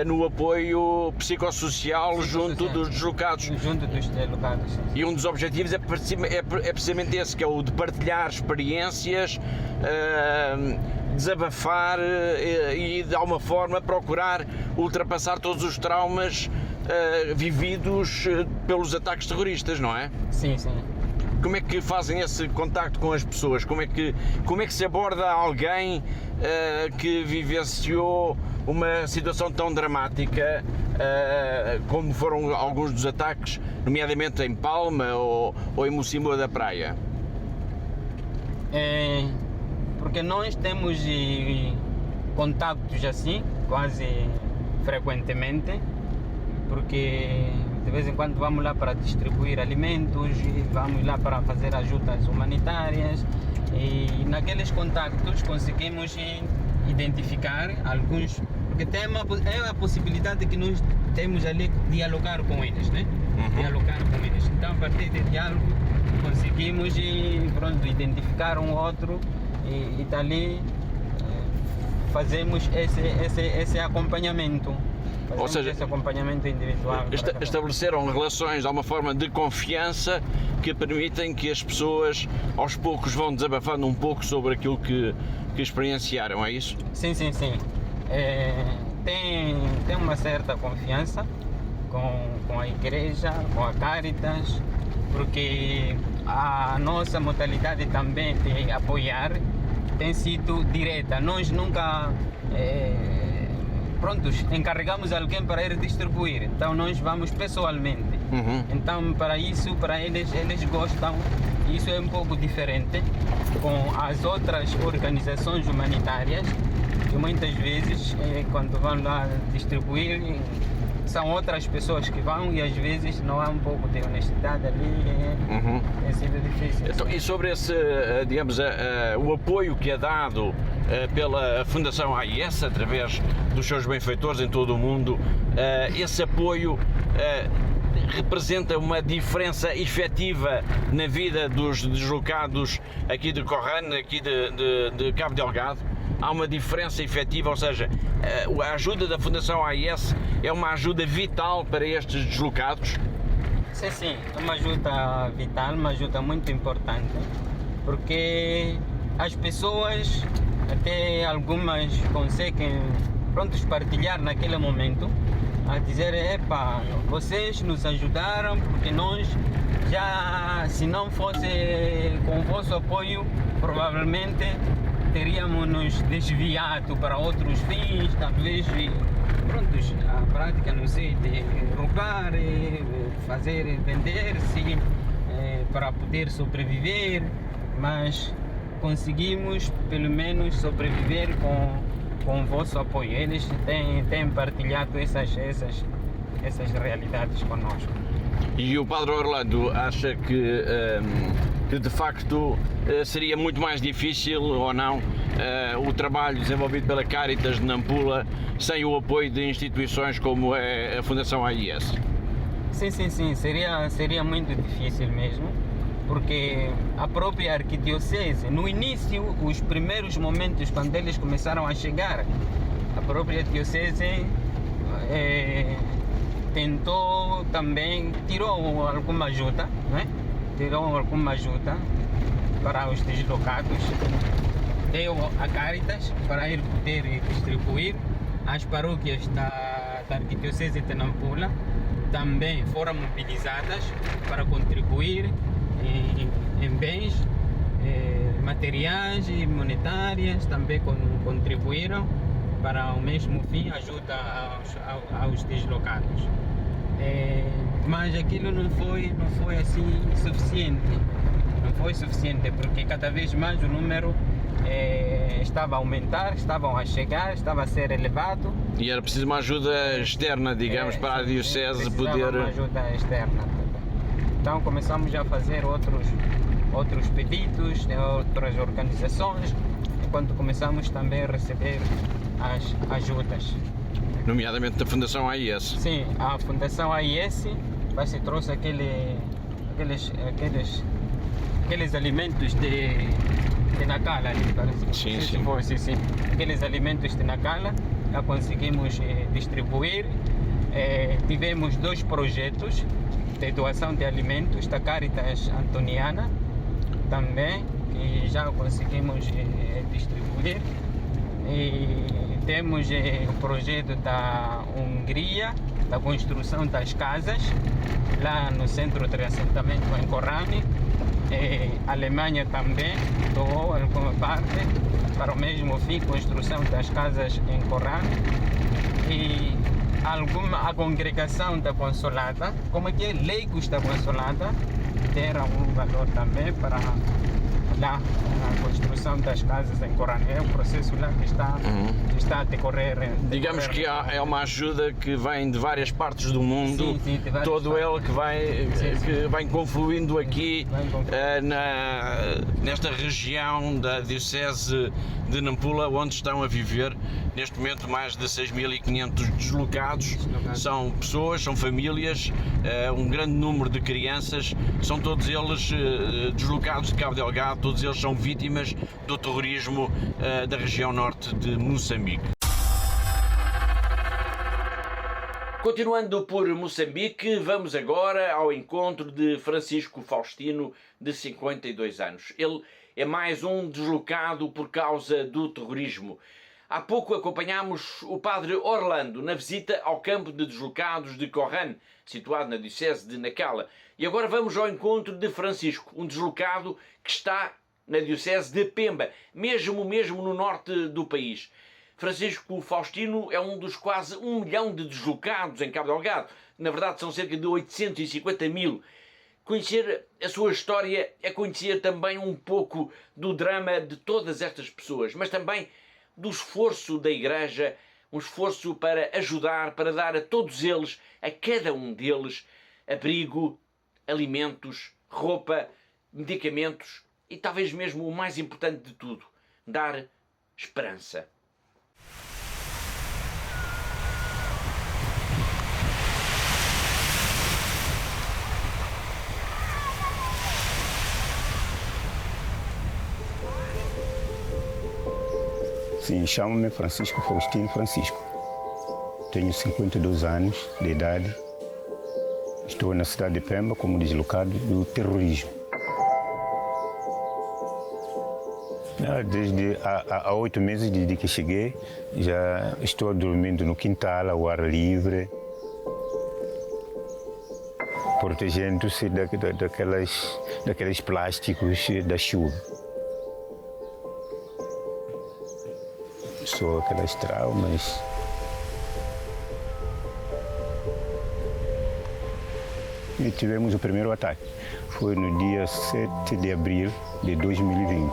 no apoio psicossocial junto dos deslocados. Sim. E um dos objetivos é precisamente esse, que é o de partilhar experiências, desabafar e de alguma forma procurar ultrapassar todos os traumas vividos pelos ataques terroristas, não é? Sim. Como é que fazem esse contacto com as pessoas? Como é que se aborda alguém que vivenciou uma situação tão dramática como foram alguns dos ataques, nomeadamente em Palma ou em Mocimboa da Praia? Porque nós temos contactos assim, quase frequentemente, porque de vez em quando vamos lá para distribuir alimentos, vamos lá para fazer ajudas humanitárias e naqueles contactos conseguimos identificar alguns, porque tem a possibilidade que nós temos ali dialogar com eles, né? dialogar com eles. Então, a partir de diálogo, conseguimos identificar um outro e dali fazemos esse acompanhamento. Ou seja, esse acompanhamento individual. Estabeleceram relações, há uma forma de confiança que permitem que as pessoas aos poucos vão desabafando um pouco sobre aquilo que experienciaram, é isso? Sim. Tem uma certa confiança com a igreja, com a Caritas, porque a nossa modalidade também de apoiar tem sido direta. Nós nunca encarregamos alguém para ir distribuir, então nós vamos pessoalmente. Então, para eles gostam. Isso é um pouco diferente com as outras organizações humanitárias, que muitas vezes, quando vão lá distribuir, são outras pessoas que vão e às vezes não há um pouco de honestidade ali, é sempre difícil. Então, e sobre esse, digamos, o apoio que é dado pela Fundação AIS, através dos seus benfeitores em todo o mundo, esse apoio representa uma diferença efetiva na vida dos deslocados aqui de Corrane, aqui de Cabo Delgado? Há uma diferença efetiva, ou seja, a ajuda da Fundação AIS é uma ajuda vital para estes deslocados? Sim, é uma ajuda vital, uma ajuda muito importante, porque as pessoas, até algumas conseguem partilhar naquele momento, a dizer, vocês nos ajudaram, porque nós já, se não fosse com o vosso apoio, provavelmente teríamos nos desviado para outros fins, talvez, a prática, não sei, de roubar, vender-se para poder sobreviver, mas conseguimos pelo menos sobreviver com o vosso apoio. Eles têm partilhado essas realidades conosco. E o Padre Orlando acha que de facto seria muito mais difícil ou não o trabalho desenvolvido pela Caritas de Nampula sem o apoio de instituições como é a Fundação AIS? Sim, seria muito difícil mesmo, porque a própria arquidiocese, no início, os primeiros momentos quando eles começaram a chegar, a própria diocese tentou também, tirou alguma ajuda, né? Tirou alguma ajuda para os deslocados, deu a Caritas para ir poder distribuir. As paróquias da arquidiocese de Nampula também foram mobilizadas para contribuir em bens, materiais e monetárias, também contribuíram para o mesmo fim, ajuda aos deslocados. Mas aquilo não foi assim suficiente. Não foi suficiente, porque cada vez mais o número estava a aumentar, estavam a chegar, estava a ser elevado. E era preciso uma ajuda externa, digamos, para a diocese poder... uma ajuda externa. Então começamos a fazer outros pedidos de outras organizações, enquanto começamos também a receber as ajudas. Nomeadamente da Fundação AIS. Sim, a Fundação AIS se trouxe aqueles alimentos de Nacala, parece. Sim. Aqueles alimentos de Nacala, já conseguimos distribuir. Tivemos 2 projetos de doação de alimentos da Caritas Antoniana também, e já conseguimos distribuir. E temos o projeto da Hungria, da construção das casas, lá no centro de assentamento em Corrane. A Alemanha também doou alguma parte para o mesmo fim, construção das casas em Corrane. E a congregação da Consolata, como é que é, leigos da Consolata, deram um valor também para lá a construção das casas em Corã. É um processo lá que está a decorrer. Digamos que é uma ajuda que vem de várias partes do mundo, sim, de várias todo partes. ele que vai confluindo aqui nesta região da Diocese de Nampula, onde estão a viver neste momento mais de 6.500 deslocados. São pessoas, são famílias, um grande número de crianças, são todos eles deslocados de Cabo Delgado, todos eles são vítimas do terrorismo da região norte de Moçambique. Continuando por Moçambique, vamos agora ao encontro de Francisco Faustino, de 52 anos. Ele é mais um deslocado por causa do terrorismo. Há pouco acompanhámos o padre Orlando na visita ao campo de deslocados de Corã, situado na Diocese de Nacala. E agora vamos ao encontro de Francisco, um deslocado que está na Diocese de Pemba, mesmo no norte do país. Francisco Faustino é um dos quase 1 milhão de deslocados em Cabo Delgado. Na verdade, são cerca de 850 mil. Conhecer a sua história é conhecer também um pouco do drama de todas estas pessoas, mas também do esforço da Igreja, um esforço para ajudar, para dar a todos eles, a cada um deles, abrigo, alimentos, roupa, medicamentos e talvez mesmo o mais importante de tudo, dar esperança. Sim, chamo-me Francisco Faustino Francisco. Tenho 52 anos de idade. Estou na cidade de Pemba como deslocado do terrorismo. Desde há 8 meses desde que cheguei, já estou dormindo no quintal, ao ar livre, protegendo-se daqueles plásticos da chuva. Só aquelas traumas. E tivemos o primeiro ataque. Foi no dia 7 de abril de 2020.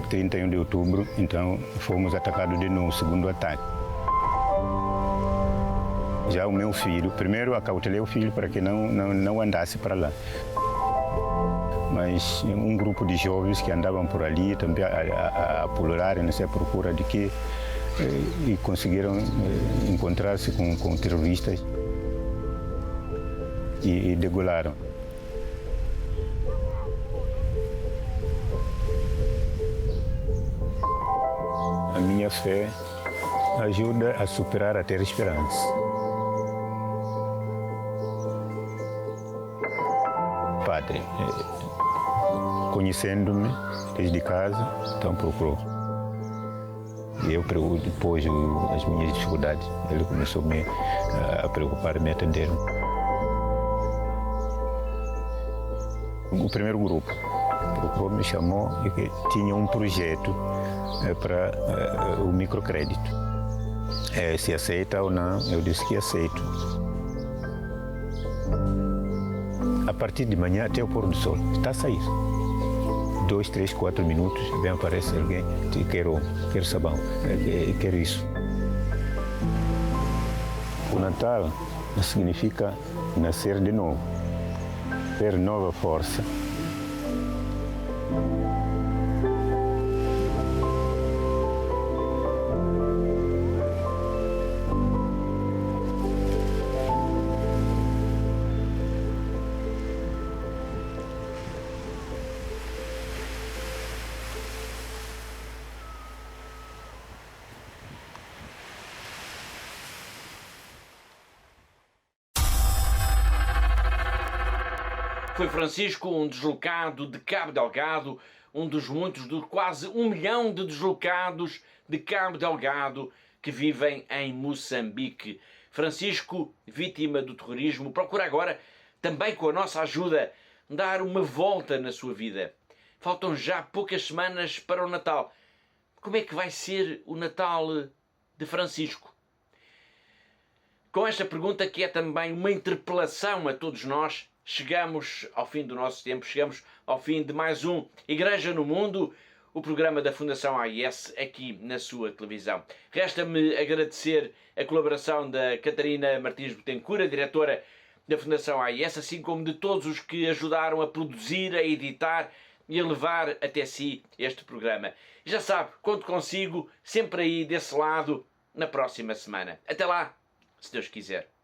31 de outubro, então fomos atacados de novo, o segundo ataque. Já o meu filho, primeiro acautelei o filho para que não andasse para lá. Mas um grupo de jovens que andavam por ali também a pular nessa procura de quê? E conseguiram encontrar-se com terroristas e degolaram. A minha fé ajuda a superar a ter esperança. Padre, conhecendo-me desde casa, então procurou. E eu, depois das minhas dificuldades, ele começou a preocupar, me atender. O primeiro grupo procurou, me chamou e que tinha um projeto para o microcrédito. Se aceita ou não, eu disse que aceito. A partir de manhã até o pôr do sol, está a sair. 2, 3, 4 minutos, vem aparecer alguém, quero sabão, quero isso. O Natal significa nascer de novo, ter nova força. Foi Francisco, um deslocado de Cabo Delgado, um dos muitos, de quase 1 milhão de deslocados de Cabo Delgado que vivem em Moçambique. Francisco, vítima do terrorismo, procura agora, também com a nossa ajuda, dar uma volta na sua vida. Faltam já poucas semanas para o Natal. Como é que vai ser o Natal de Francisco? Com esta pergunta, que é também uma interpelação a todos nós, chegamos ao fim do nosso tempo, chegamos ao fim de mais um Igreja no Mundo, o programa da Fundação AIS aqui na sua televisão. Resta-me agradecer a colaboração da Catarina Martins Betancourt, a diretora da Fundação AIS, assim como de todos os que ajudaram a produzir, a editar e a levar até si este programa. Já sabe, conto consigo sempre aí desse lado na próxima semana. Até lá, se Deus quiser.